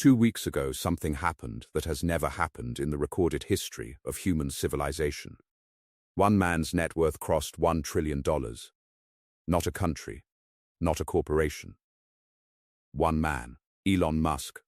2 weeks ago, something happened that has never happened in the recorded history of human civilization. One man's net worth crossed $1 trillion. Not a country, not a corporation. One man, Elon Musk.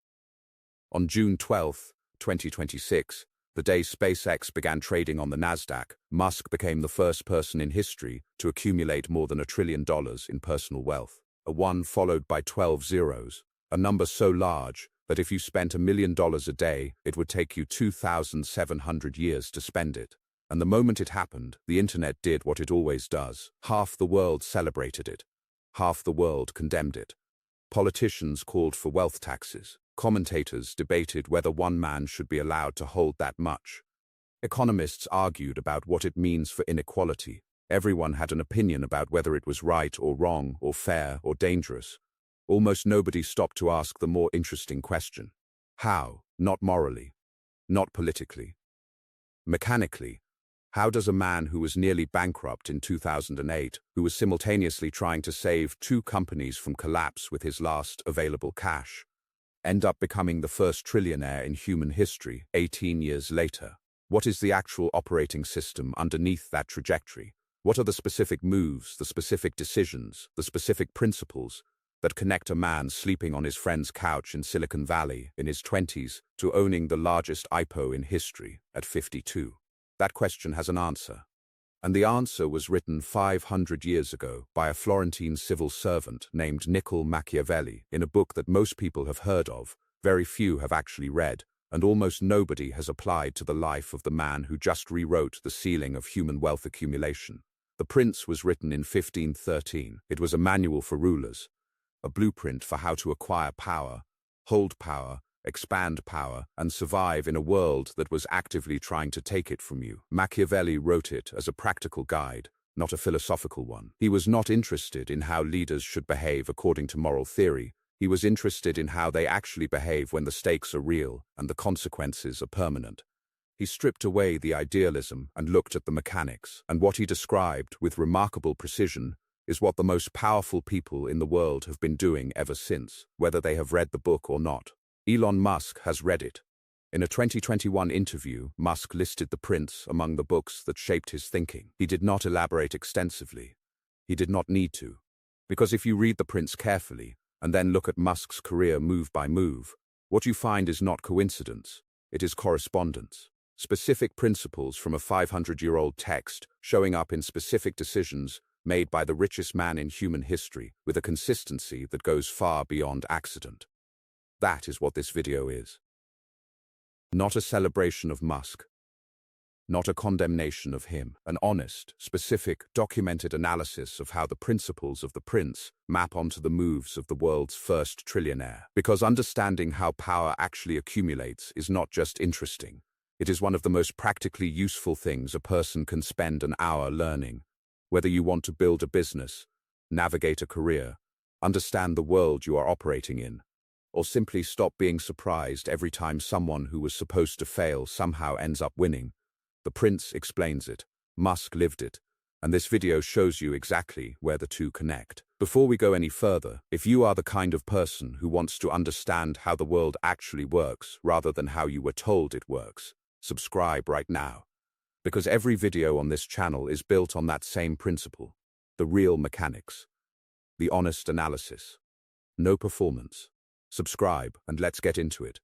On June 12, 2026, the day SpaceX began trading on the Nasdaq, Musk became the first person in history to accumulate more than $1 trillion in personal wealth. A 1 followed by 12 zeros, a number so large that if you spent $1 million a day, it would take you 2,700 years to spend it. And the moment it happened, the internet did what it always does. Half the world celebrated it. Half the world condemned it. Politicians called for wealth taxes. Commentators debated whether one man should be allowed to hold that much. Economists argued about what it means for inequality. Everyone had an opinion about whether it was right or wrong or fair or dangerous. Almost nobody stopped to ask the more interesting question. How? Not morally. Not politically. Mechanically. How does a man who was nearly bankrupt in 2008, who was simultaneously trying to save 2 companies from collapse with his last available cash, end up becoming the first trillionaire in human history 18 years later? What is the actual operating system underneath that trajectory? What are the specific moves, the specific decisions, the specific principles that connect a man sleeping on his friend's couch in Silicon Valley in his 20s to owning the largest IPO in history at 52? That question has an answer. And the answer was written 500 years ago by a Florentine civil servant named Niccolò Machiavelli in a book that most people have heard of, very few have actually read, and almost nobody has applied to the life of the man who just rewrote the ceiling of human wealth accumulation. The Prince was written in 1513. It was a manual for rulers, a blueprint for how to acquire power, hold power, expand power, and survive in a world that was actively trying to take it from you. Machiavelli wrote it as a practical guide, not a philosophical one. He was not interested in how leaders should behave according to moral theory. He was interested in how they actually behave when the stakes are real and the consequences are permanent. He stripped away the idealism and looked at the mechanics, and what he described with remarkable precision is what the most powerful people in the world have been doing ever since, whether they have read the book or not. Elon Musk has read it. In a 2021 interview, Musk listed The Prince among the books that shaped his thinking. He did not elaborate extensively. He did not need to. Because if you read The Prince carefully, and then look at Musk's career move by move, what you find is not coincidence, it is correspondence. Specific principles from a 500-year-old text showing up in specific decisions made by the richest man in human history with a consistency that goes far beyond accident. That is what this video is. Not a celebration of Musk. Not a condemnation of him. An honest, specific, documented analysis of how the principles of The Prince map onto the moves of the world's first trillionaire. Because understanding how power actually accumulates is not just interesting. It is one of the most practically useful things a person can spend an hour learning. Whether you want to build a business, navigate a career, understand the world you are operating in, or simply stop being surprised every time someone who was supposed to fail somehow ends up winning. The Prince explains it, Musk lived it, and this video shows you exactly where the two connect. Before we go any further, if you are the kind of person who wants to understand how the world actually works rather than how you were told it works, subscribe right now. Because every video on this channel is built on that same principle, the real mechanics, the honest analysis, no performance. Subscribe and let's get into it.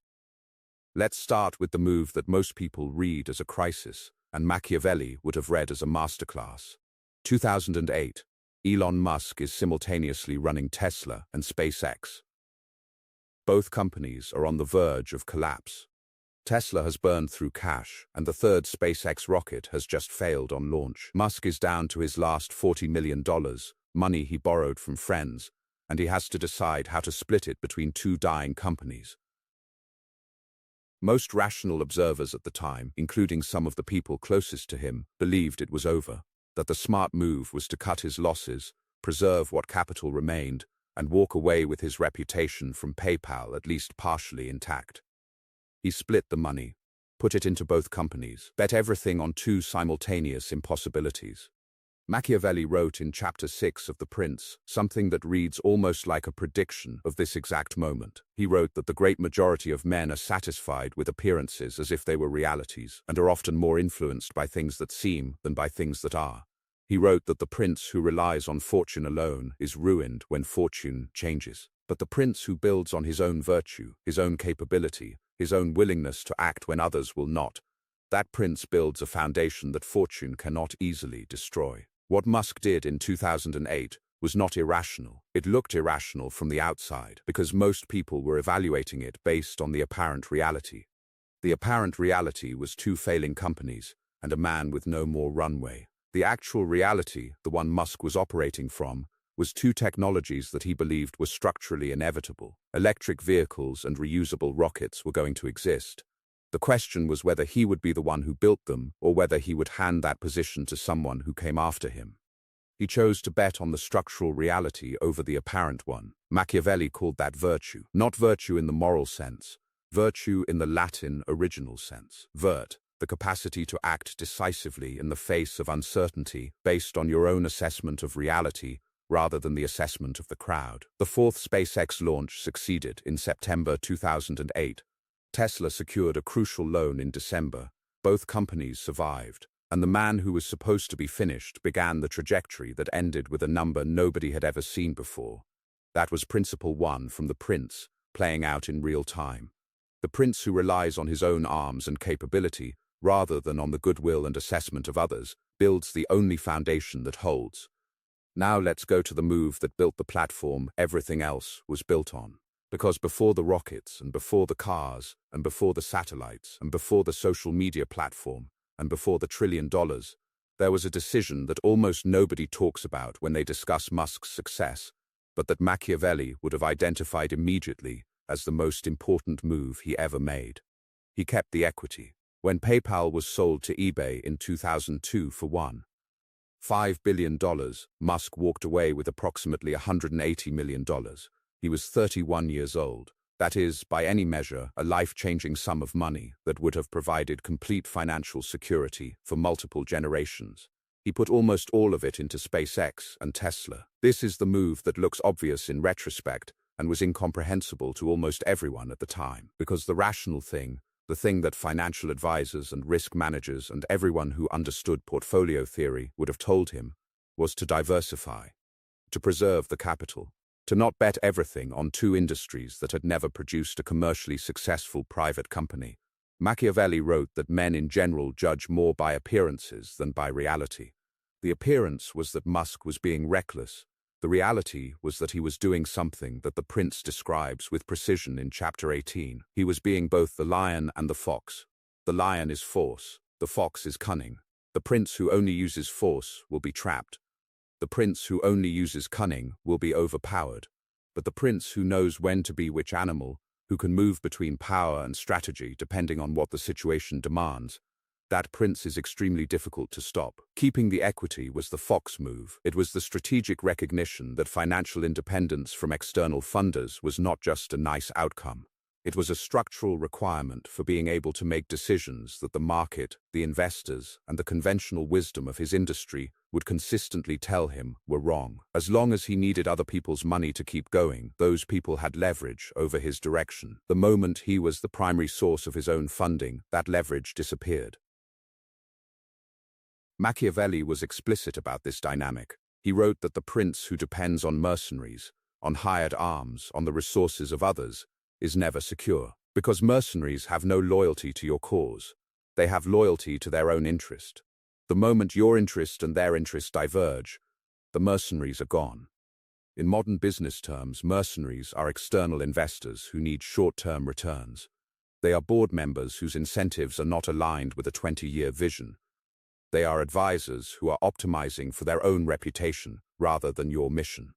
Let's start with the move that most people read as a crisis and Machiavelli would have read as a masterclass. 2008, Elon Musk is simultaneously running Tesla and SpaceX. Both companies are on the verge of collapse. Tesla has burned through cash, and the third SpaceX rocket has just failed on launch. Musk is down to his last $40 million, money he borrowed from friends, and he has to decide how to split it between 2 dying companies. Most rational observers at the time, including some of the people closest to him, believed it was over, that the smart move was to cut his losses, preserve what capital remained, and walk away with his reputation from PayPal at least partially intact. He split the money, put it into both companies, bet everything on 2 simultaneous impossibilities. Machiavelli wrote in Chapter 6 of The Prince something that reads almost like a prediction of this exact moment. He wrote that the great majority of men are satisfied with appearances as if they were realities, and are often more influenced by things that seem than by things that are. He wrote that the prince who relies on fortune alone is ruined when fortune changes. But the prince who builds on his own virtue, his own capability, his own willingness to act when others will not, that prince builds a foundation that fortune cannot easily destroy. What Musk did in 2008 was not irrational. It looked irrational from the outside because most people were evaluating it based on the apparent reality. The apparent reality was two failing companies and a man with no more runway. The actual reality, the one Musk was operating from, was two technologies that he believed were structurally inevitable. Electric vehicles and reusable rockets were going to exist. The question was whether he would be the one who built them or whether he would hand that position to someone who came after him. He chose to bet on the structural reality over the apparent one. Machiavelli called that virtue. Not virtue in the moral sense, virtue in the Latin original sense. Vert, the capacity to act decisively in the face of uncertainty based on your own assessment of reality rather than the assessment of the crowd. The fourth SpaceX launch succeeded in September 2008. Tesla secured a crucial loan in December. Both companies survived, and the man who was supposed to be finished began the trajectory that ended with a number nobody had ever seen before. That was Principle 1 from the Prince, playing out in real time. The prince who relies on his own arms and capability, rather than on the goodwill and assessment of others, builds the only foundation that holds. Now let's go to the move that built the platform everything else was built on. Because before the rockets, and before the cars, and before the satellites, and before the social media platform, and before the $1 trillion, there was a decision that almost nobody talks about when they discuss Musk's success, but that Machiavelli would have identified immediately as the most important move he ever made. He kept the equity. When PayPal was sold to eBay in 2002 for $1.5 billion, Musk walked away with approximately $180 million. He was 31 years old. That is, by any measure, a life-changing sum of money that would have provided complete financial security for multiple generations. He put almost all of it into SpaceX and Tesla. This is the move that looks obvious in retrospect and was incomprehensible to almost everyone at the time, because the rational thing, the thing that financial advisors and risk managers and everyone who understood portfolio theory would have told him, was to diversify, to preserve the capital, to not bet everything on two industries that had never produced a commercially successful private company. Machiavelli wrote that men in general judge more by appearances than by reality. The appearance was that Musk was being reckless. The reality was that he was doing something that the prince describes with precision in Chapter 18. He was being both the lion and the fox. The lion is force, the fox is cunning. The prince who only uses force will be trapped. The prince who only uses cunning will be overpowered. But the prince who knows when to be which animal, who can move between power and strategy depending on what the situation demands, that prince is extremely difficult to stop. Keeping the equity was the fox move. It was the strategic recognition that financial independence from external funders was not just a nice outcome. It was a structural requirement for being able to make decisions that the market, the investors, and the conventional wisdom of his industry would consistently tell him were wrong. As long as he needed other people's money to keep going, those people had leverage over his direction. The moment he was the primary source of his own funding, that leverage disappeared. Machiavelli was explicit about this dynamic. He wrote that the prince who depends on mercenaries, on hired arms, on the resources of others, is never secure, because mercenaries have no loyalty to your cause. They have loyalty to their own interest. The moment your interest and their interest diverge, the mercenaries are gone. In modern business terms, mercenaries are external investors who need short-term returns. They are board members whose incentives are not aligned with a 20-year vision. They are advisors who are optimizing for their own reputation rather than your mission.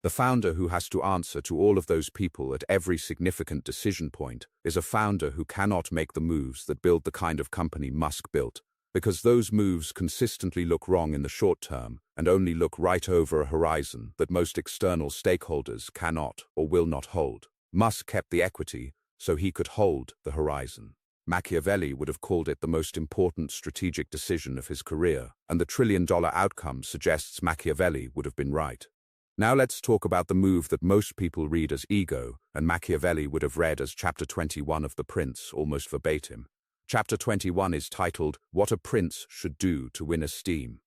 The founder who has to answer to all of those people at every significant decision point is a founder who cannot make the moves that build the kind of company Musk built, because those moves consistently look wrong in the short term and only look right over a horizon that most external stakeholders cannot or will not hold. Musk kept the equity so he could hold the horizon. Machiavelli would have called it the most important strategic decision of his career, and the trillion-dollar outcome suggests Machiavelli would have been right. Now let's talk about the move that most people read as ego, and Machiavelli would have read as Chapter 21 of The Prince, almost verbatim. Chapter 21 is titled, What a Prince Should Do to Win Esteem,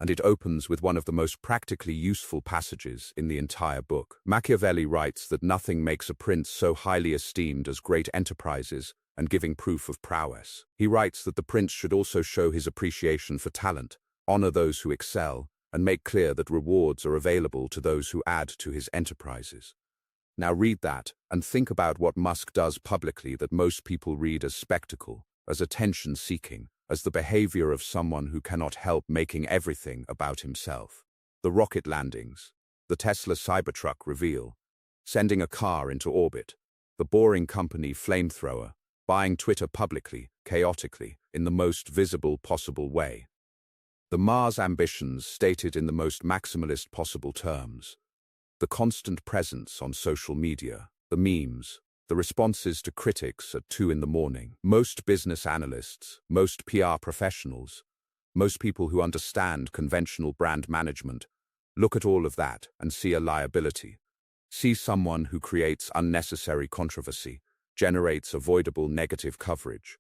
and it opens with one of the most practically useful passages in the entire book. Machiavelli writes that nothing makes a prince so highly esteemed as great enterprises and giving proof of prowess. He writes that the prince should also show his appreciation for talent, honor those who excel, and make clear that rewards are available to those who add to his enterprises. Now read that and think about what Musk does publicly that most people read as spectacle, as attention-seeking, as the behavior of someone who cannot help making everything about himself. The rocket landings, the Tesla Cybertruck reveal, sending a car into orbit, the Boring Company flamethrower, buying Twitter publicly, chaotically, in the most visible possible way. The Mars ambitions stated in the most maximalist possible terms. The constant presence on social media, the memes, the responses to critics at 2 a.m. Most business analysts, most PR professionals, most people who understand conventional brand management, look at all of that and see a liability. See someone who creates unnecessary controversy, generates avoidable negative coverage,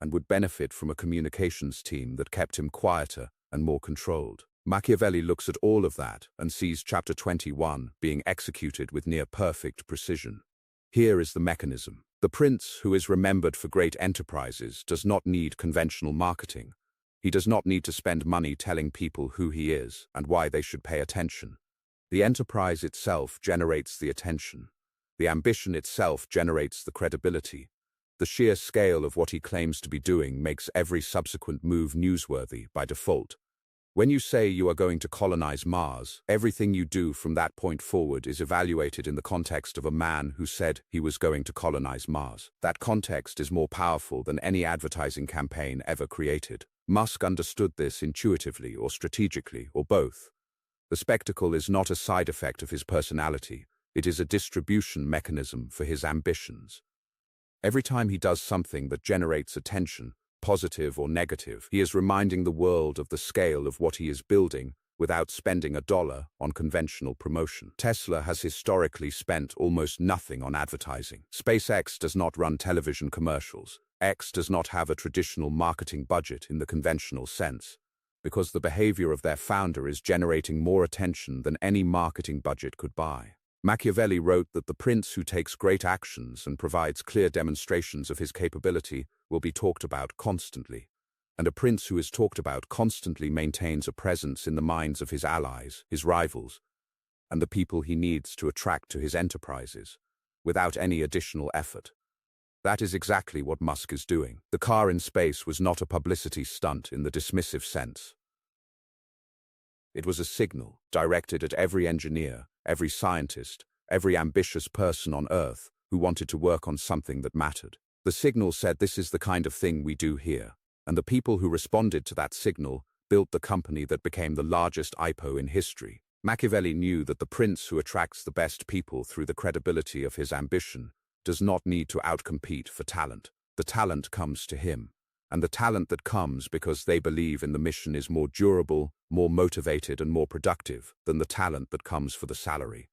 and would benefit from a communications team that kept him quieter and more controlled. Machiavelli looks at all of that and sees Chapter 21 being executed with near-perfect precision. Here is the mechanism. The prince, who is remembered for great enterprises, does not need conventional marketing. He does not need to spend money telling people who he is and why they should pay attention. The enterprise itself generates the attention. The ambition itself generates the credibility. The sheer scale of what he claims to be doing makes every subsequent move newsworthy by default. When you say you are going to colonize Mars, everything you do from that point forward is evaluated in the context of a man who said he was going to colonize Mars. That context is more powerful than any advertising campaign ever created. Musk understood this intuitively or strategically, or both. The spectacle is not a side effect of his personality. It is a distribution mechanism for his ambitions. Every time he does something that generates attention, positive or negative, he is reminding the world of the scale of what he is building without spending $1 on conventional promotion. Tesla has historically spent almost nothing on advertising. SpaceX does not run television commercials. X does not have a traditional marketing budget in the conventional sense, because the behavior of their founder is generating more attention than any marketing budget could buy. Machiavelli wrote that the prince who takes great actions and provides clear demonstrations of his capability will be talked about constantly, and a prince who is talked about constantly maintains a presence in the minds of his allies, his rivals, and the people he needs to attract to his enterprises, without any additional effort. That is exactly what Musk is doing. The car in space was not a publicity stunt in the dismissive sense. It was a signal directed at every engineer, every scientist, every ambitious person on Earth who wanted to work on something that mattered. The signal said, this is the kind of thing we do here, and the people who responded to that signal built the company that became the largest IPO in history. Machiavelli knew that the prince who attracts the best people through the credibility of his ambition does not need to outcompete for talent. The talent comes to him, and the talent that comes because they believe in the mission is more durable, more motivated, and more productive than the talent that comes for the salary.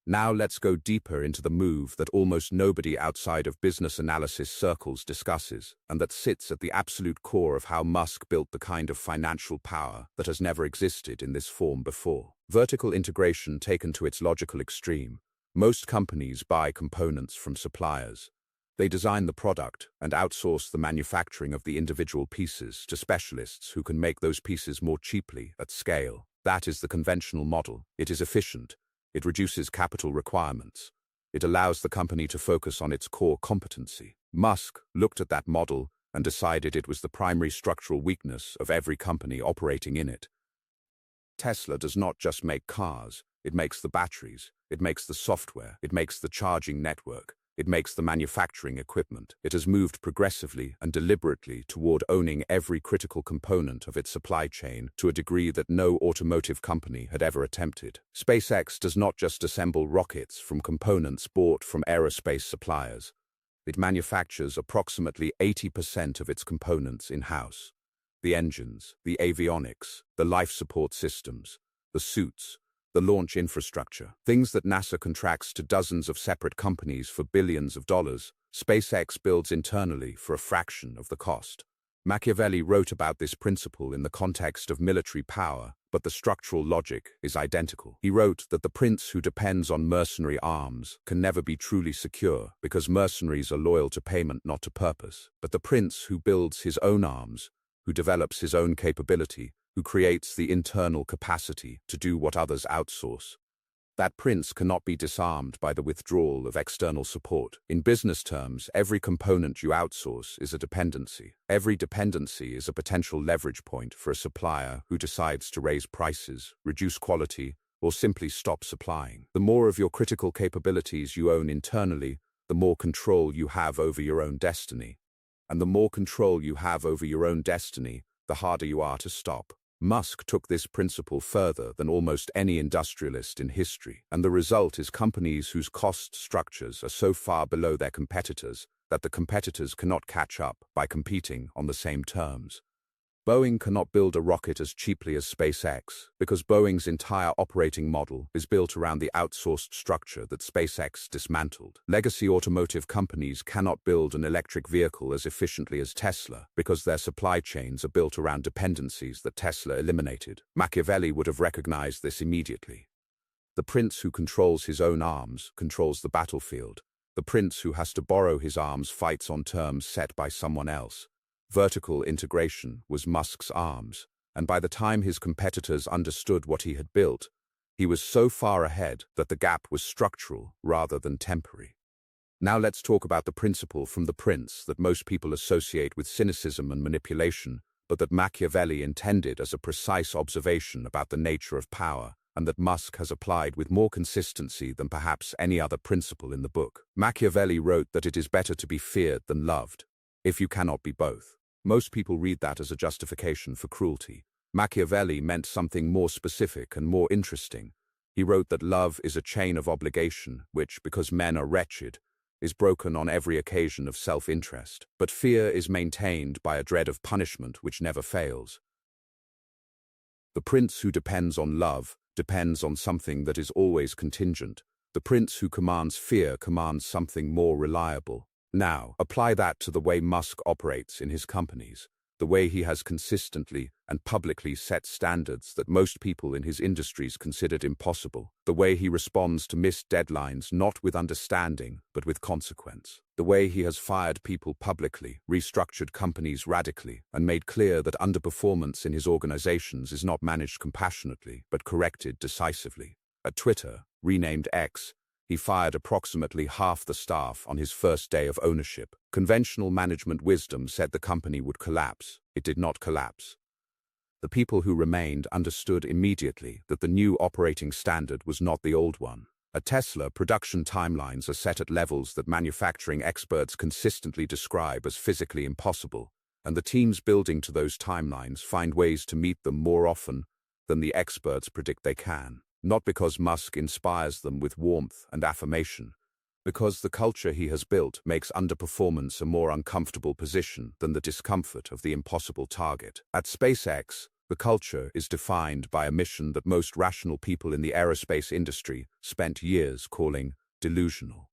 Now let's go deeper into the move that almost nobody outside of business analysis circles discusses, and that sits at the absolute core of how Musk built the kind of financial power that has never existed in this form before. Vertical integration taken to its logical extreme. Most companies buy components from suppliers. They design the product and outsource the manufacturing of the individual pieces to specialists who can make those pieces more cheaply at scale. That is the conventional model. It is efficient. It reduces capital requirements. It allows the company to focus on its core competency. Musk looked at that model and decided it was the primary structural weakness of every company operating in it. Tesla does not just make cars. It makes the batteries. It makes the software. It makes the charging network. It makes the manufacturing equipment. It has moved progressively and deliberately toward owning every critical component of its supply chain to a degree that no automotive company had ever attempted. SpaceX does not just assemble rockets from components bought from aerospace suppliers. It manufactures approximately 80% of its components in-house. The engines, the avionics, the life support systems, the suits, the launch infrastructure, things that NASA contracts to dozens of separate companies for billions of dollars, SpaceX builds internally for a fraction of the cost. Machiavelli wrote about this principle in the context of military power, but the structural logic is identical. He wrote that the prince who depends on mercenary arms can never be truly secure because mercenaries are loyal to payment, not to purpose. But the prince who builds his own arms, who develops his own capability, who creates the internal capacity to do what others outsource, that prince cannot be disarmed by the withdrawal of external support. In business terms, every component you outsource is a dependency. Every dependency is a potential leverage point for a supplier who decides to raise prices, reduce quality, or simply stop supplying. The more of your critical capabilities you own internally, the more control you have over your own destiny. And the more control you have over your own destiny, the harder you are to stop. Musk took this principle further than almost any industrialist in history, and the result is companies whose cost structures are so far below their competitors that the competitors cannot catch up by competing on the same terms. Boeing cannot build a rocket as cheaply as SpaceX because Boeing's entire operating model is built around the outsourced structure that SpaceX dismantled. Legacy automotive companies cannot build an electric vehicle as efficiently as Tesla because their supply chains are built around dependencies that Tesla eliminated. Machiavelli would have recognized this immediately. The prince who controls his own arms controls the battlefield. The prince who has to borrow his arms fights on terms set by someone else. Vertical integration was Musk's arms, and by the time his competitors understood what he had built, he was so far ahead that the gap was structural rather than temporary. Now let's talk about the principle from the prince that most people associate with cynicism and manipulation, but that Machiavelli intended as a precise observation about the nature of power, and that Musk has applied with more consistency than perhaps any other principle in the book. Machiavelli wrote that it is better to be feared than loved, if you cannot be both. Most people read that as a justification for cruelty. Machiavelli meant something more specific and more interesting. He wrote that love is a chain of obligation, which, because men are wretched, is broken on every occasion of self-interest. But fear is maintained by a dread of punishment which never fails. The prince who depends on love depends on something that is always contingent. The prince who commands fear commands something more reliable. Now, apply that to the way Musk operates in his companies, the way he has consistently and publicly set standards that most people in his industries considered impossible, the way he responds to missed deadlines not with understanding but with consequence, the way he has fired people publicly, restructured companies radically, and made clear that underperformance in his organizations is not managed compassionately but corrected decisively. At Twitter, renamed X, he fired approximately half the staff on his first day of ownership. Conventional management wisdom said the company would collapse. It did not collapse. The people who remained understood immediately that the new operating standard was not the old one. At Tesla, production timelines are set at levels that manufacturing experts consistently describe as physically impossible, and the teams building to those timelines find ways to meet them more often than the experts predict they can. Not because Musk inspires them with warmth and affirmation, because the culture he has built makes underperformance a more uncomfortable position than the discomfort of the impossible target. At SpaceX, the culture is defined by a mission that most rational people in the aerospace industry spent years calling delusional.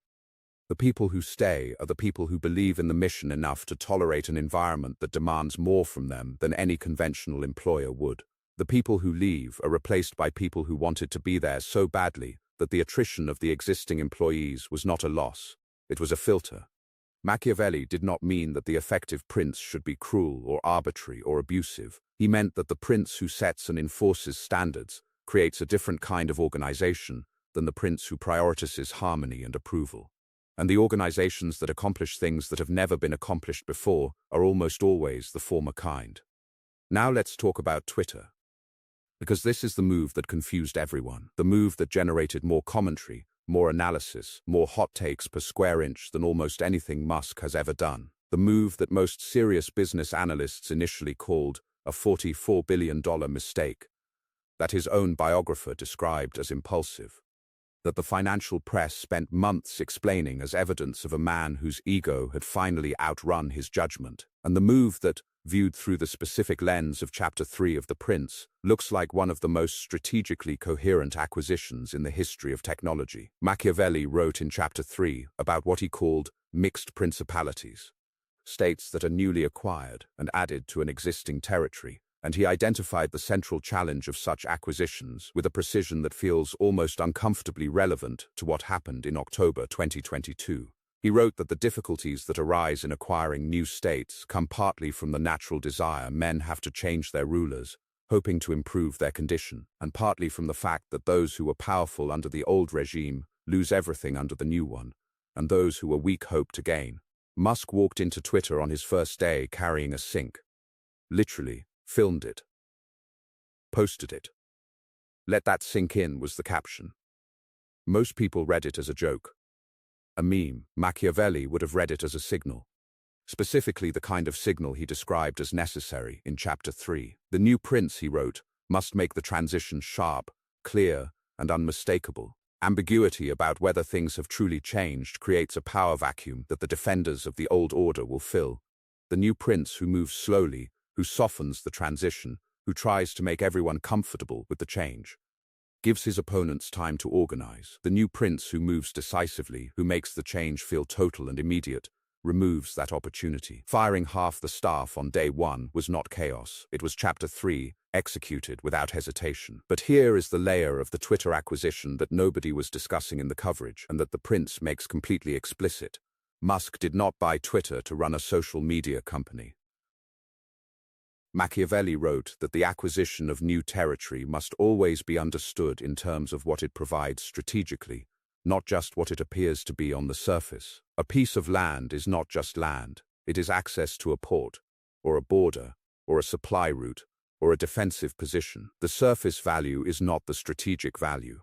The people who stay are the people who believe in the mission enough to tolerate an environment that demands more from them than any conventional employer would. The people who leave are replaced by people who wanted to be there so badly that the attrition of the existing employees was not a loss, it was a filter. Machiavelli did not mean that the effective prince should be cruel or arbitrary or abusive. He meant that the prince who sets and enforces standards creates a different kind of organization than the prince who prioritizes harmony and approval. And the organizations that accomplish things that have never been accomplished before are almost always the former kind. Now let's talk about Twitter. Because this is the move that confused everyone, the move that generated more commentary, more analysis, more hot takes per square inch than almost anything Musk has ever done, the move that most serious business analysts initially called a $44 billion mistake, that his own biographer described as impulsive. that the financial press spent months explaining as evidence of a man whose ego had finally outrun his judgment, and the move that, viewed through the specific lens of Chapter 3 of The Prince, looks like one of the most strategically coherent acquisitions in the history of technology. Machiavelli wrote in Chapter 3 about what he called mixed principalities, states that are newly acquired and added to an existing territory, and he identified the central challenge of such acquisitions with a precision that feels almost uncomfortably relevant to what happened in October 2022. He wrote that the difficulties that arise in acquiring new states come partly from the natural desire men have to change their rulers, hoping to improve their condition, and partly from the fact that those who were powerful under the old regime lose everything under the new one, and those who are weak hope to gain. Musk walked into Twitter on his first day carrying a sink. Literally, filmed it. Posted it. Let that sink in was the caption. Most people read it as a joke. A meme. Machiavelli would have read it as a signal. Specifically the kind of signal he described as necessary in Chapter 3. The new prince, he wrote, must make the transition sharp, clear, and unmistakable. Ambiguity about whether things have truly changed creates a power vacuum that the defenders of the old order will fill. The new prince who moves slowly, who softens the transition, who tries to make everyone comfortable with the change, gives his opponents time to organize. The new prince who moves decisively, who makes the change feel total and immediate, removes that opportunity. Firing half the staff on day one was not chaos. It was Chapter 3, executed without hesitation. But here is the layer of the Twitter acquisition that nobody was discussing in the coverage, and that the prince makes completely explicit. Musk did not buy Twitter to run a social media company. Machiavelli wrote that the acquisition of new territory must always be understood in terms of what it provides strategically, not just what it appears to be on the surface. A piece of land is not just land, it is access to a port, or a border, or a supply route, or a defensive position. The surface value is not the strategic value.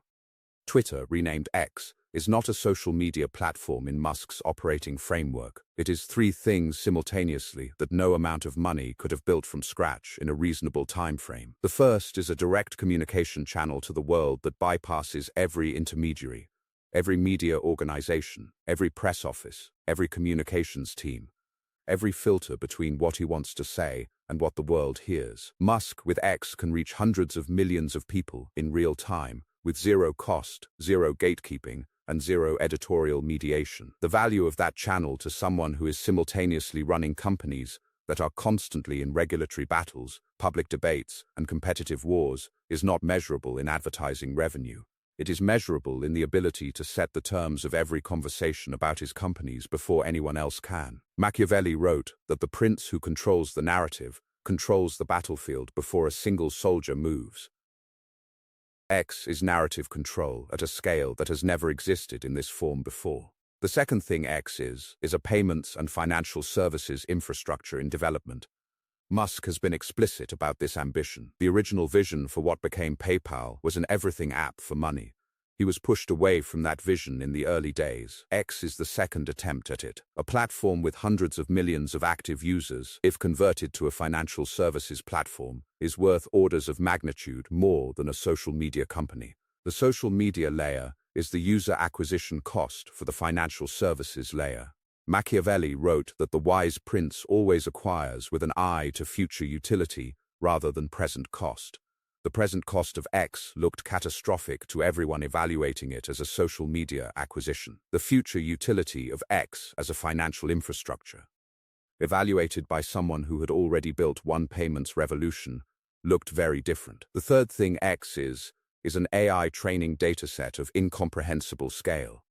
Twitter, renamed X, is not a social media platform in Musk's operating framework. It is three things simultaneously that no amount of money could have built from scratch in a reasonable time frame. The first is a direct communication channel to the world that bypasses every intermediary, every media organization, every press office, every communications team, every filter between what he wants to say and what the world hears. Musk with X can reach hundreds of millions of people in real time, with zero cost, zero gatekeeping, and zero editorial mediation. The value of that channel to someone who is simultaneously running companies that are constantly in regulatory battles, public debates, and competitive wars is not measurable in advertising revenue. It is measurable in the ability to set the terms of every conversation about his companies before anyone else can. Machiavelli wrote that the prince who controls the narrative controls the battlefield before a single soldier moves. X is narrative control at a scale that has never existed in this form before. The second thing X is a payments and financial services infrastructure in development. Musk has been explicit about this ambition. The original vision for what became PayPal was an everything app for money. He was pushed away from that vision in the early days. X is the second attempt at it. A platform with hundreds of millions of active users, if converted to a financial services platform, is worth orders of magnitude more than a social media company. The social media layer is the user acquisition cost for the financial services layer. Machiavelli wrote that the wise prince always acquires with an eye to future utility rather than present cost. The present cost of X looked catastrophic to everyone evaluating it as a social media acquisition. The future utility of X as a financial infrastructure, evaluated by someone who had already built one payments revolution, looked very different. The third thing X is an AI training dataset of incomprehensible scale.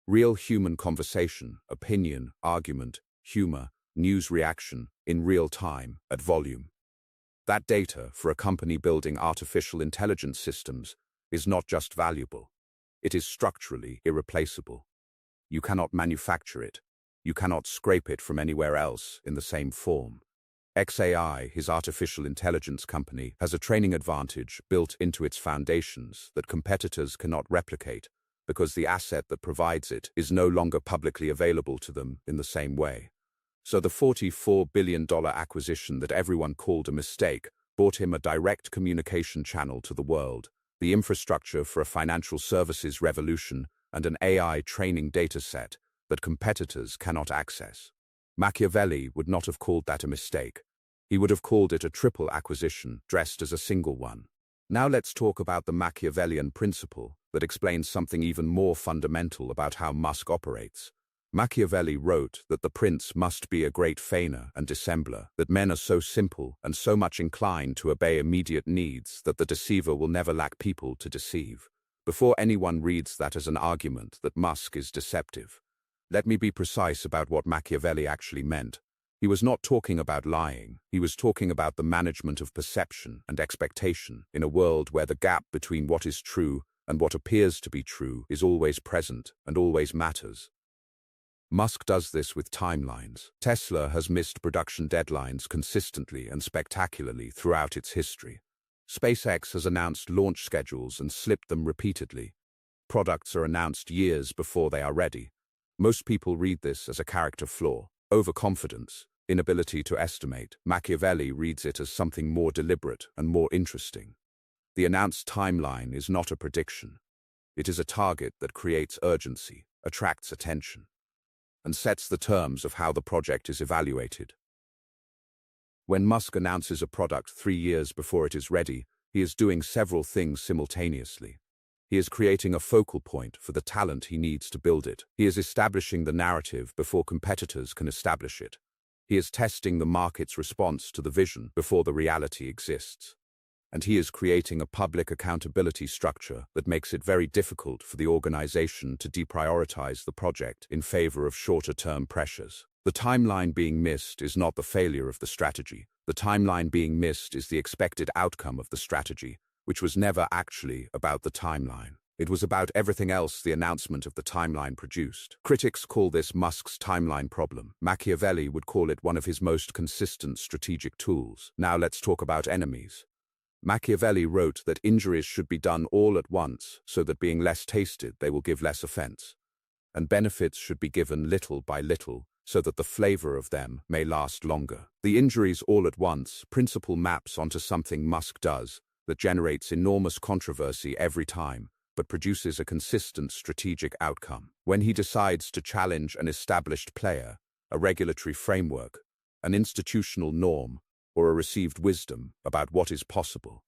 Real human conversation, opinion, argument, humor, news reaction, in real time, at volume. That data, for a company building artificial intelligence systems, is not just valuable. It is structurally irreplaceable. You cannot manufacture it. You cannot scrape it from anywhere else in the same form. XAI, his artificial intelligence company, has a training advantage built into its foundations that competitors cannot replicate because the asset that provides it is no longer publicly available to them in the same way. So the $44 billion acquisition that everyone called a mistake bought him a direct communication channel to the world, the infrastructure for a financial services revolution, and an AI training dataset that competitors cannot access. Machiavelli would not have called that a mistake. He would have called it a triple acquisition dressed as a single one. Now let's talk about the Machiavellian principle that explains something even more fundamental about how Musk operates. Machiavelli wrote that the prince must be a great feigner and dissembler, that men are so simple and so much inclined to obey immediate needs that the deceiver will never lack people to deceive. Before anyone reads that as an argument that Musk is deceptive, let me be precise about what Machiavelli actually meant. He was not talking about lying. He was talking about the management of perception and expectation in a world where the gap between what is true and what appears to be true is always present and always matters. Musk does this with timelines. Tesla has missed production deadlines consistently and spectacularly throughout its history. SpaceX has announced launch schedules and slipped them repeatedly. Products are announced years before they are ready. Most people read this as a character flaw. Overconfidence, inability to estimate. Machiavelli reads it as something more deliberate and more interesting. The announced timeline is not a prediction. It is a target that creates urgency, attracts attention, and sets the terms of how the project is evaluated. When Musk announces a product 3 years before it is ready, he is doing several things simultaneously. He is creating a focal point for the talent he needs to build it. He is establishing the narrative before competitors can establish it. He is testing the market's response to the vision before the reality exists. And he is creating a public accountability structure that makes it very difficult for the organization to deprioritize the project in favor of shorter-term pressures. The timeline being missed is not the failure of the strategy. The timeline being missed is the expected outcome of the strategy, which was never actually about the timeline. It was about everything else the announcement of the timeline produced. Critics call this Musk's timeline problem. Machiavelli would call it one of his most consistent strategic tools. Now let's talk about enemies. Machiavelli wrote that injuries should be done all at once so that being less tasted they will give less offense, and benefits should be given little by little so that the flavor of them may last longer. The injuries all at once principle maps onto something Musk does that generates enormous controversy every time, but produces a consistent strategic outcome. When he decides to challenge an established player, a regulatory framework, an institutional norm, or a received wisdom about what is possible,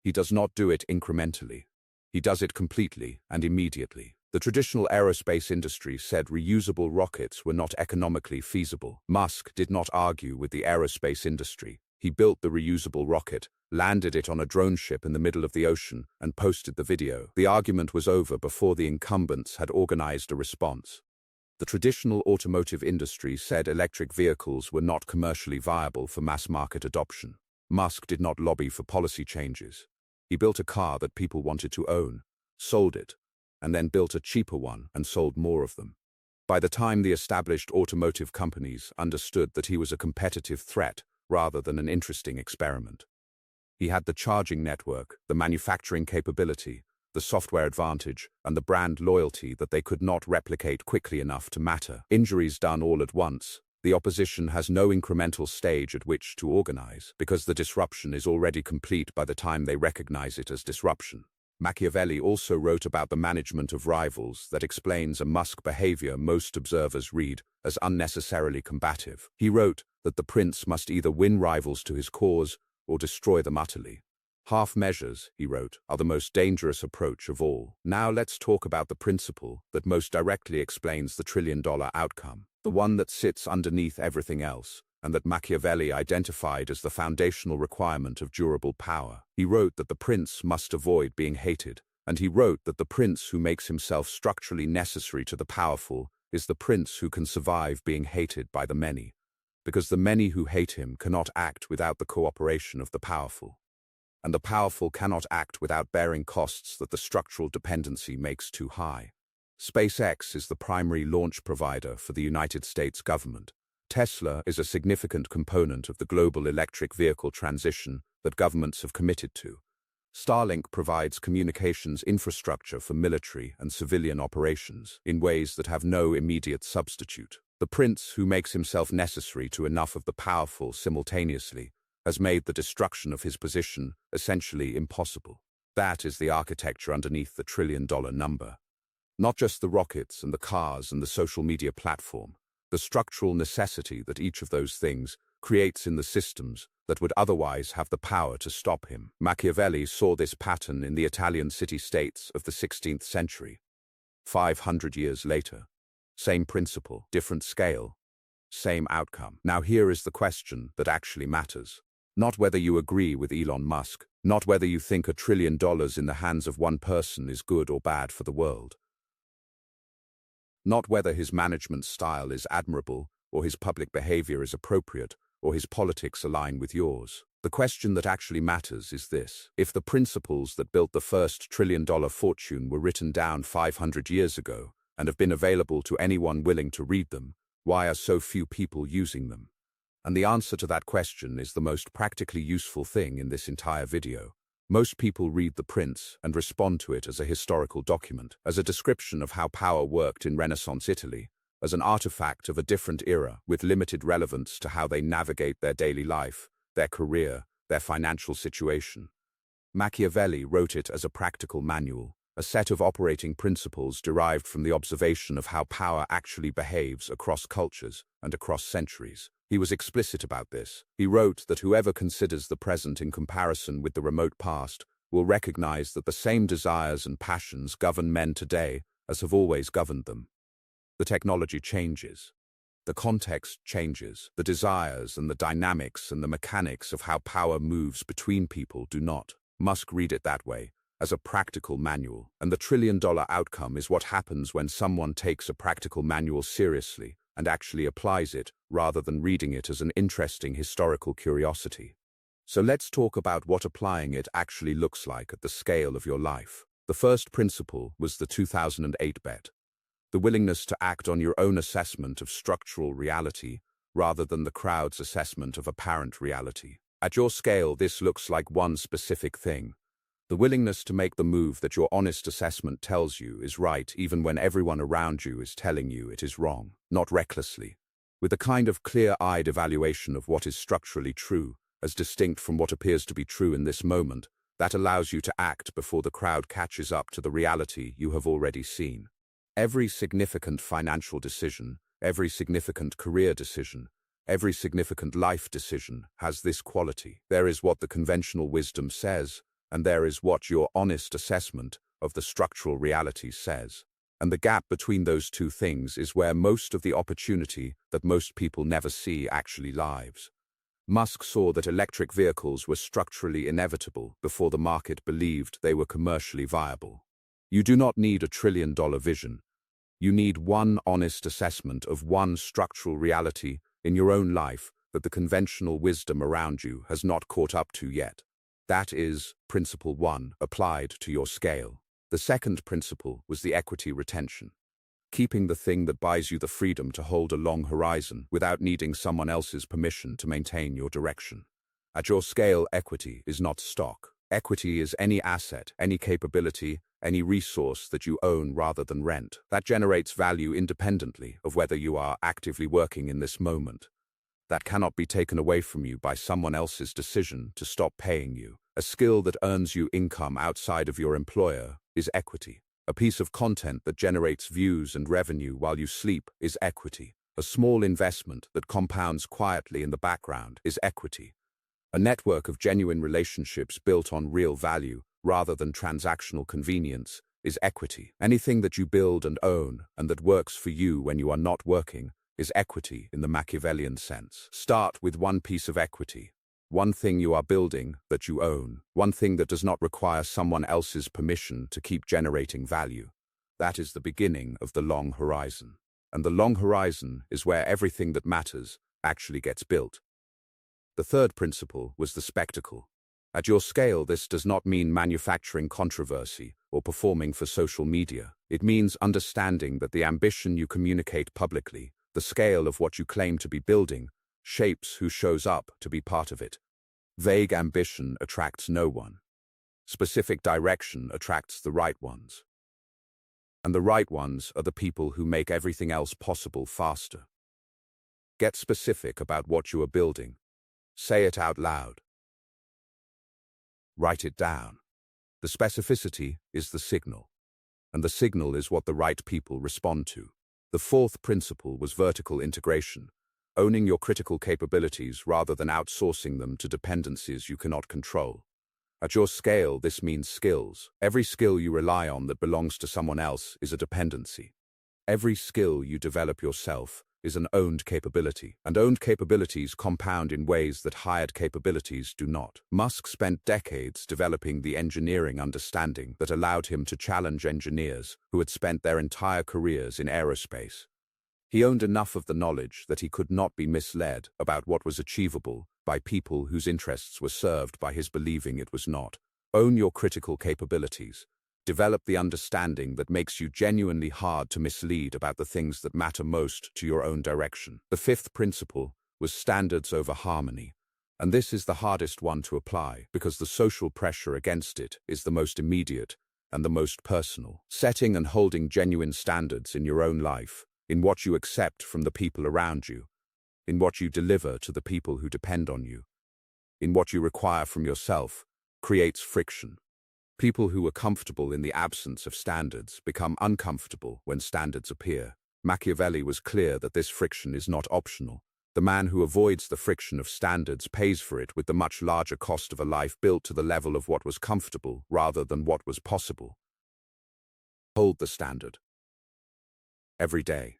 he does not do it incrementally. He does it completely and immediately. The traditional aerospace industry said reusable rockets were not economically feasible. Musk did not argue with the aerospace industry. He built the reusable rocket, landed it on a drone ship in the middle of the ocean, and posted the video. The argument was over before the incumbents had organized a response. The traditional automotive industry said electric vehicles were not commercially viable for mass market adoption. Musk did not lobby for policy changes. He built a car that people wanted to own, sold it, and then built a cheaper one and sold more of them. By the time the established automotive companies understood that he was a competitive threat rather than an interesting experiment. He had the charging network, the manufacturing capability, the software advantage, and the brand loyalty that they could not replicate quickly enough to matter. Injuries done all at once. The opposition has no incremental stage at which to organize, because the disruption is already complete by the time they recognize it as disruption. Machiavelli also wrote about the management of rivals that explains a Musk behavior most observers read as unnecessarily combative. He wrote that the prince must either win rivals to his cause or destroy them utterly. Half measures, he wrote, are the most dangerous approach of all. Now let's talk about the principle that most directly explains the trillion-dollar outcome, the one that sits underneath everything else, and that Machiavelli identified as the foundational requirement of durable power. He wrote that the prince must avoid being hated, and he wrote that the prince who makes himself structurally necessary to the powerful is the prince who can survive being hated by the many, because the many who hate him cannot act without the cooperation of the powerful, and the powerful cannot act without bearing costs that the structural dependency makes too high. SpaceX is the primary launch provider for the United States government. Tesla is a significant component of the global electric vehicle transition that governments have committed to. Starlink provides communications infrastructure for military and civilian operations in ways that have no immediate substitute. The prince who makes himself necessary to enough of the powerful simultaneously has made the destruction of his position essentially impossible. That is the architecture underneath the trillion-dollar number. Not just the rockets and the cars and the social media platform, the structural necessity that each of those things creates in the systems that would otherwise have the power to stop him. Machiavelli saw this pattern in the Italian city-states of the 16th century. 500 years later, same principle, different scale, same outcome. Now here is the question that actually matters. Not whether you agree with Elon Musk, not whether you think $1 trillion in the hands of one person is good or bad for the world. Not whether his management style is admirable, or his public behavior is appropriate, or his politics align with yours. The question that actually matters is this: if the principles that built the first trillion-dollar fortune were written down 500 years ago and have been available to anyone willing to read them, why are so few people using them? And the answer to that question is the most practically useful thing in this entire video. Most people read the prince and respond to it as a historical document, as a description of how power worked in Renaissance Italy, as an artifact of a different era with limited relevance to how they navigate their daily life, their career, their financial situation. Machiavelli wrote it as a practical manual, a set of operating principles derived from the observation of how power actually behaves across cultures and across centuries. He was explicit about this. He wrote that whoever considers the present in comparison with the remote past will recognize that the same desires and passions govern men today as have always governed them. The technology changes. The context changes. The desires and the dynamics and the mechanics of how power moves between people do not. Musk read it that way, as a practical manual, and the trillion-dollar outcome is what happens when someone takes a practical manual seriously and actually applies it, rather than reading it as an interesting historical curiosity. So let's talk about what applying it actually looks like at the scale of your life. The first principle was the 2008 bet. The willingness to act on your own assessment of structural reality, rather than the crowd's assessment of apparent reality. At your scale, this looks like one specific thing: the willingness to make the move that your honest assessment tells you is right even when everyone around you is telling you it is wrong, not recklessly, with a kind of clear-eyed evaluation of what is structurally true, as distinct from what appears to be true in this moment, that allows you to act before the crowd catches up to the reality you have already seen. Every significant financial decision, every significant career decision, every significant life decision has this quality. There is what the conventional wisdom says, and there is what your honest assessment of the structural reality says. And the gap between those two things is where most of the opportunity that most people never see actually lies. Musk saw that electric vehicles were structurally inevitable before the market believed they were commercially viable. You do not need $1 trillion vision. You need one honest assessment of one structural reality in your own life that the conventional wisdom around you has not caught up to yet. That is principle 1, applied to your scale. The second principle was the equity retention. Keeping the thing that buys you the freedom to hold a long horizon without needing someone else's permission to maintain your direction. At your scale, equity is not stock. Equity is any asset, any capability, any resource that you own rather than rent. That generates value independently of whether you are actively working in this moment. That cannot be taken away from you by someone else's decision to stop paying you. A skill that earns you income outside of your employer is equity. A piece of content that generates views and revenue while you sleep is equity. A small investment that compounds quietly in the background is equity. A network of genuine relationships built on real value rather than transactional convenience is equity. Anything that you build and own and that works for you when you are not working is equity in the Machiavellian sense. Start with one piece of equity. One thing you are building that you own. One thing that does not require someone else's permission to keep generating value. That is the beginning of the long horizon. And the long horizon is where everything that matters actually gets built. The third principle was the spectacle. At your scale, this does not mean manufacturing controversy or performing for social media. It means understanding that the ambition you communicate publicly, the scale of what you claim to be building, shapes who shows up to be part of it. Vague ambition attracts no one. Specific direction attracts the right ones. And the right ones are the people who make everything else possible faster. Get specific about what you are building. Say it out loud. Write it down. The specificity is the signal, and the signal is what the right people respond to. The fourth principle was vertical integration, owning your critical capabilities rather than outsourcing them to dependencies you cannot control. At your scale, this means skills. Every skill you rely on that belongs to someone else is a dependency. Every skill you develop yourself is an owned capability, and owned capabilities compound in ways that hired capabilities do not. Musk spent decades developing the engineering understanding that allowed him to challenge engineers who had spent their entire careers in aerospace. He owned enough of the knowledge that he could not be misled about what was achievable by people whose interests were served by his believing it was not. Own your critical capabilities. Develop the understanding that makes you genuinely hard to mislead about the things that matter most to your own direction. The fifth principle was standards over harmony, and this is the hardest one to apply because the social pressure against it is the most immediate and the most personal. Setting and holding genuine standards in your own life, in what you accept from the people around you, in what you deliver to the people who depend on you, in what you require from yourself, creates friction. People who are comfortable in the absence of standards become uncomfortable when standards appear. Machiavelli was clear that this friction is not optional. The man who avoids the friction of standards pays for it with the much larger cost of a life built to the level of what was comfortable rather than what was possible. Hold the standard. Every day.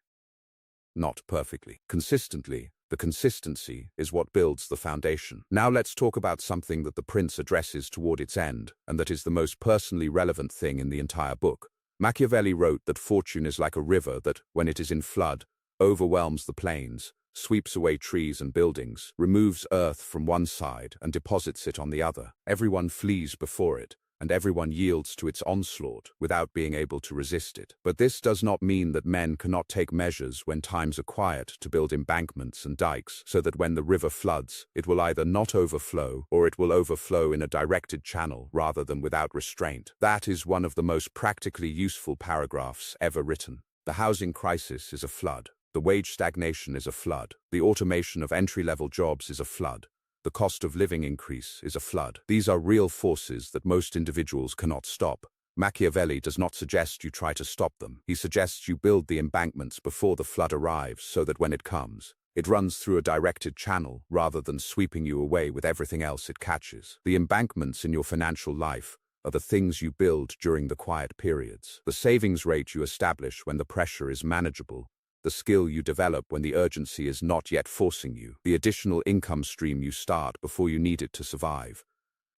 Not perfectly. Consistently. The consistency is what builds the foundation. Now let's talk about something that the prince addresses toward its end, and that is the most personally relevant thing in the entire book. Machiavelli wrote that fortune is like a river that, when it is in flood, overwhelms the plains, sweeps away trees and buildings, removes earth from one side and deposits it on the other. Everyone flees before it, and everyone yields to its onslaught without being able to resist it. But this does not mean that men cannot take measures when times are quiet to build embankments and dikes so that when the river floods, it will either not overflow or it will overflow in a directed channel rather than without restraint. That is one of the most practically useful paragraphs ever written. The housing crisis is a flood. The wage stagnation is a flood. The automation of entry-level jobs is a flood. The cost of living increase is a flood. These are real forces that most individuals cannot stop. Machiavelli does not suggest you try to stop them. He suggests you build the embankments before the flood arrives so that when it comes, it runs through a directed channel rather than sweeping you away with everything else it catches. The embankments in your financial life are the things you build during the quiet periods. The savings rate you establish when the pressure is manageable. The skill you develop when the urgency is not yet forcing you, the additional income stream you start before you need it to survive,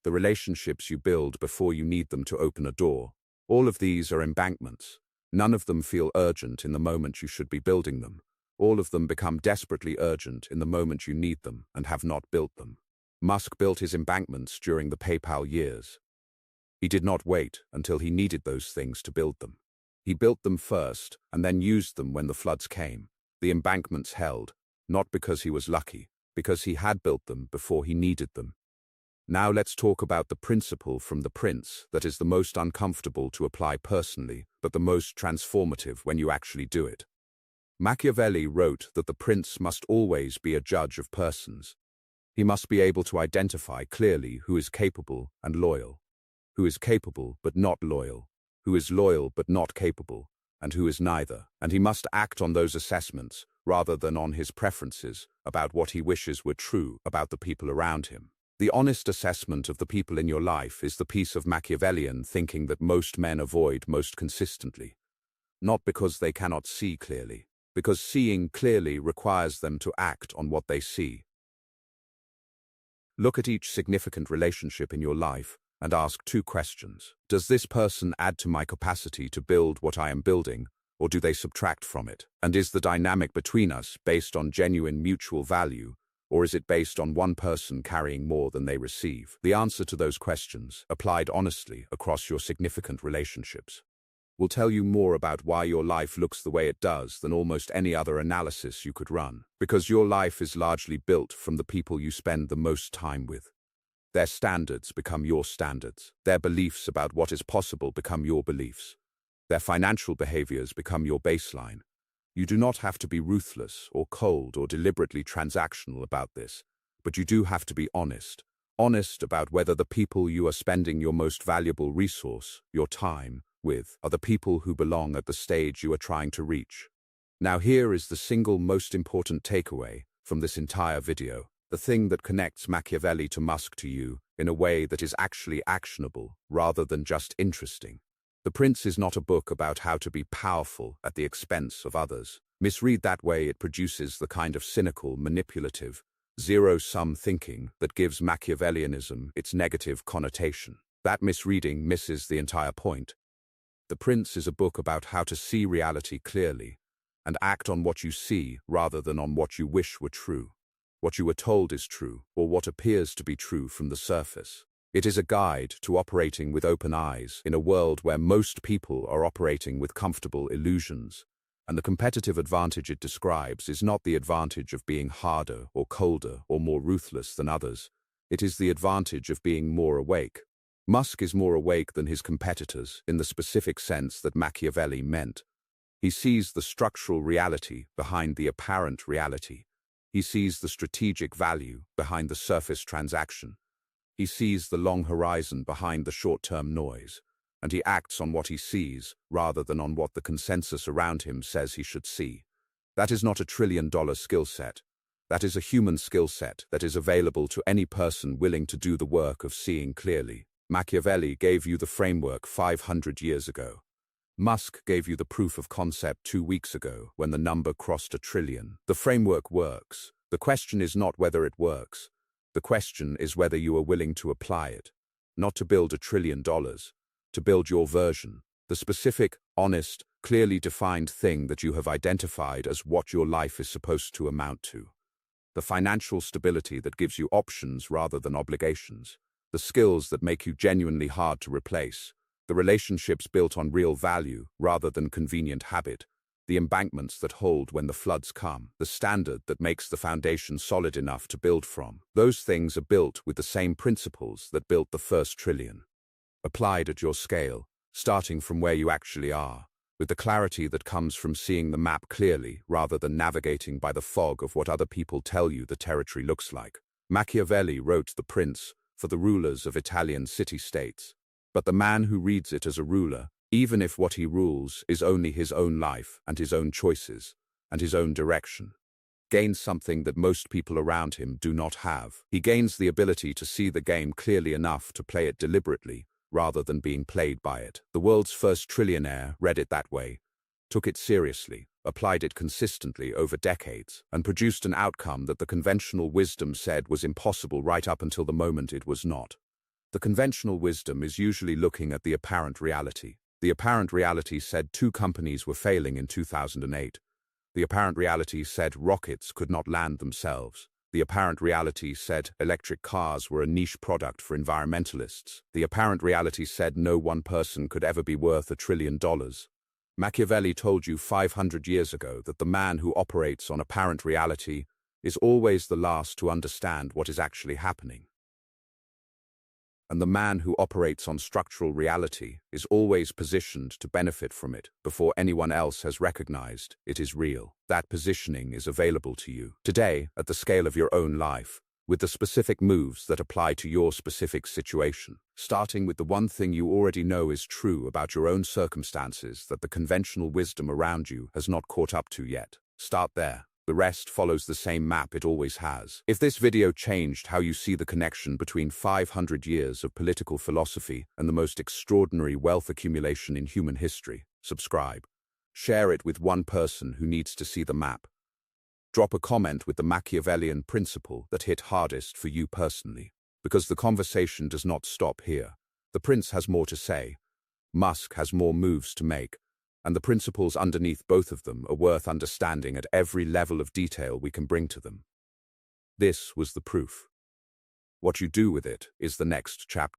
the relationships you build before you need them to open a door. All of these are embankments. None of them feel urgent in the moment you should be building them. All of them become desperately urgent in the moment you need them and have not built them. Musk built his embankments during the PayPal years. He did not wait until he needed those things to build them. He built them first and then used them when the floods came. The embankments held, not because he was lucky, because he had built them before he needed them. Now let's talk about the principle from the prince that is the most uncomfortable to apply personally, but the most transformative when you actually do it. Machiavelli wrote that the prince must always be a judge of persons. He must be able to identify clearly who is capable and loyal, who is capable but not loyal, who is loyal but not capable, and who is neither. And he must act on those assessments rather than on his preferences about what he wishes were true about the people around him. The honest assessment of the people in your life is the piece of Machiavellian thinking that most men avoid most consistently. Not because they cannot see clearly, because seeing clearly requires them to act on what they see. Look at each significant relationship in your life and ask two questions. Does this person add to my capacity to build what I am building, or do they subtract from it? And is the dynamic between us based on genuine mutual value, or is it based on one person carrying more than they receive? The answer to those questions, applied honestly across your significant relationships, will tell you more about why your life looks the way it does than almost any other analysis you could run. Because your life is largely built from the people you spend the most time with. Their standards become your standards. Their beliefs about what is possible become your beliefs. Their financial behaviors become your baseline. You do not have to be ruthless or cold or deliberately transactional about this, but you do have to be honest, Honest about whether the people you are spending your most valuable resource, your time, with, are the people who belong at the stage you are trying to reach. Now here is the single most important takeaway from this entire video, the thing that connects Machiavelli to Musk to you in a way that is actually actionable rather than just interesting. The Prince is not a book about how to be powerful at the expense of others. Misread that way, it produces the kind of cynical, manipulative, zero-sum thinking that gives Machiavellianism its negative connotation. That misreading misses the entire point. The Prince is a book about how to see reality clearly and act on what you see rather than on what you wish were true, what you were told is true, or what appears to be true from the surface. It is a guide to operating with open eyes in a world where most people are operating with comfortable illusions, and the competitive advantage it describes is not the advantage of being harder or colder or more ruthless than others. It is the advantage of being more awake. Musk is more awake than his competitors in the specific sense that Machiavelli meant. He sees the structural reality behind the apparent reality. He sees the strategic value behind the surface transaction. He sees the long horizon behind the short-term noise, and he acts on what he sees rather than on what the consensus around him says he should see. That is not a trillion-dollar skill set. That is a human skill set that is available to any person willing to do the work of seeing clearly. Machiavelli gave you the framework 500 years ago. Musk gave you the proof of concept 2 weeks ago when the number crossed $1 trillion. The framework works. The question is not whether it works. The question is whether you are willing to apply it. Not to build $1 trillion, to build your version, the specific, honest, clearly defined thing that you have identified as what your life is supposed to amount to. The financial stability that gives you options rather than obligations. The skills that make you genuinely hard to replace. The relationships built on real value rather than convenient habit. The embankments that hold when the floods come. The standard that makes the foundation solid enough to build from. Those things are built with the same principles that built the first trillion. Applied at your scale, starting from where you actually are, with the clarity that comes from seeing the map clearly rather than navigating by the fog of what other people tell you the territory looks like. Machiavelli wrote The Prince for the rulers of Italian city-states, but the man who reads it as a ruler, even if what he rules is only his own life and his own choices and his own direction, gains something that most people around him do not have. He gains the ability to see the game clearly enough to play it deliberately, rather than being played by it. The world's first trillionaire read it that way, took it seriously, applied it consistently over decades, and produced an outcome that the conventional wisdom said was impossible right up until the moment it was not. The conventional wisdom is usually looking at the apparent reality. The apparent reality said 2 companies were failing in 2008. The apparent reality said rockets could not land themselves. The apparent reality said electric cars were a niche product for environmentalists. The apparent reality said no one person could ever be worth $1 trillion. Machiavelli told you 500 years ago that the man who operates on apparent reality is always the last to understand what is actually happening. And the man who operates on structural reality is always positioned to benefit from it before anyone else has recognized it is real. That positioning is available to you today at the scale of your own life, with the specific moves that apply to your specific situation, starting with the one thing you already know is true about your own circumstances that the conventional wisdom around you has not caught up to yet. Start there. The rest follows the same map it always has. If this video changed how you see the connection between 500 years of political philosophy and the most extraordinary wealth accumulation in human history, subscribe. Share it with one person who needs to see the map. Drop a comment with the Machiavellian principle that hit hardest for you personally, because the conversation does not stop here. The Prince has more to say. Musk has more moves to make. And the principles underneath both of them are worth understanding at every level of detail we can bring to them. This was the proof. What you do with it is the next chapter.